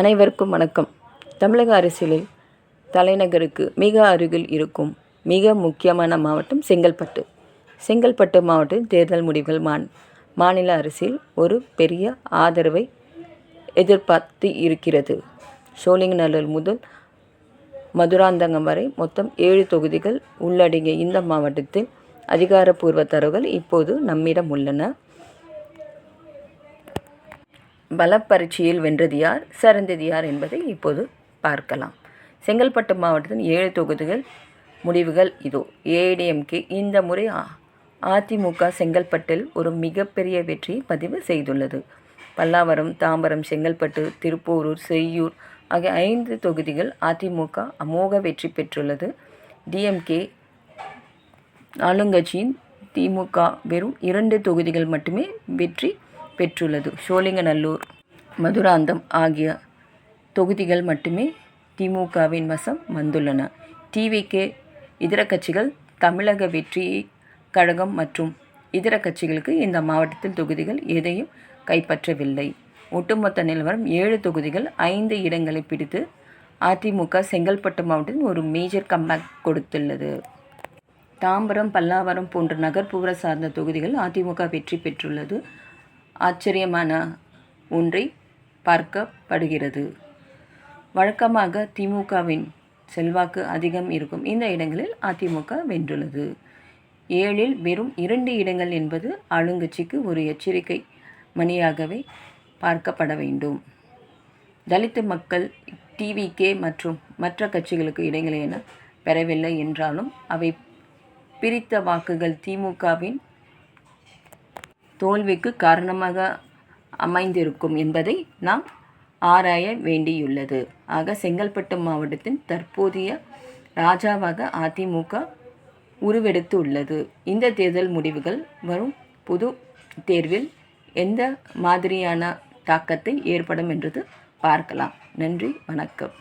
அனைவருக்கும் வணக்கம். தமிழக அரசியலில் தலைநகருக்கு மிக அருகில் இருக்கும் மிக முக்கியமான மாவட்டம் செங்கல்பட்டு. செங்கல்பட்டு மாவட்டத்தின் தேர்தல் முடிவுகள் மாநில அரசில் ஒரு பெரிய ஆதரவை எதிர்பார்த்து இருக்கிறது. சோழிங்கநல்லூர் முதல் மதுராந்தகம் வரை மொத்தம் 7 தொகுதிகள் உள்ளடங்கிய இந்த மாவட்டத்தில் அதிகாரப்பூர்வ தரவுகள் இப்போது நம்மிடம் உள்ளன. பலப்பரீட்சையில் வென்றது யார், சிறந்தது யார் என்பதை இப்போது பார்க்கலாம். செங்கல்பட்டு மாவட்டத்தின் 7 தொகுதிகள் முடிவுகள் இதோ. ஏடிஎம்கே இந்த முறை அதிமுக செங்கல்பட்டில் ஒரு மிகப்பெரிய வெற்றியை பதிவு செய்துள்ளது. பல்லாவரம், தாம்பரம், செங்கல்பட்டு, திருப்போரூர், செய்யூர் ஆகிய 5 தொகுதிகள் அதிமுக அமோக வெற்றி பெற்றுள்ளது. டிஎம்கே ஆளுங்கட்சியின் திமுக வெறும் 2 தொகுதிகள் மட்டுமே வெற்றி பெற்றுள்ளது. சோழிங்கநல்லூர், மதுராந்தகம் ஆகிய தொகுதிகள் மட்டுமே திமுகவின் வசம் வந்துள்ளன. டிவிகே, இதர கட்சிகள், தமிழக வெற்றி கழகம் மற்றும் இதர கட்சிகளுக்கு இந்த மாவட்டத்தில் தொகுதிகள் எதையும் கைப்பற்றவில்லை. ஒட்டுமொத்த நிலவரம் 7 தொகுதிகள் 5 இடங்களை பிடித்து அதிமுக செங்கல்பட்டு மாவட்டத்தில் ஒரு மேஜர் கம்பேக் கொடுத்துள்ளது. தாம்பரம், பல்லாவரம் போன்ற நகர்ப்புற சார்ந்த தொகுதிகள் அதிமுக வெற்றி பெற்றுள்ளது. ஆச்சரியமான ஒன்றை பார்க்கப்படுகிறது. வழக்கமாக திமுகவின் செல்வாக்கு அதிகம் இருக்கும் இந்த இடங்களில் அதிமுக வென்றுள்ளது. 7இல் வெறும் 2 இடங்கள் என்பது ஆளுங்கட்சிக்கு ஒரு எச்சரிக்கை மணியாகவே பார்க்கப்பட வேண்டும். தலித் மக்கள் டிவிகே மற்றும் மற்ற கட்சிகளுக்கு இடங்களை என பெறவில்லை என்றாலும் அவை பிரித்த வாக்குகள் திமுகவின் தோல்விக்கு காரணமாக அமைந்திருக்கும் என்பதை நாம் ஆராய வேண்டியுள்ளது. ஆக செங்கல்பட்டு மாவட்டத்தின் தற்போதைய ராஜாவாக அதிமுக உருவெடுத்து உள்ளது. இந்த தேர்தல் முடிவுகள் வரும் பொது தேர்வில் எந்த மாதிரியான தாக்கத்தை ஏற்படும் என்றது பார்க்கலாம். நன்றி, வணக்கம்.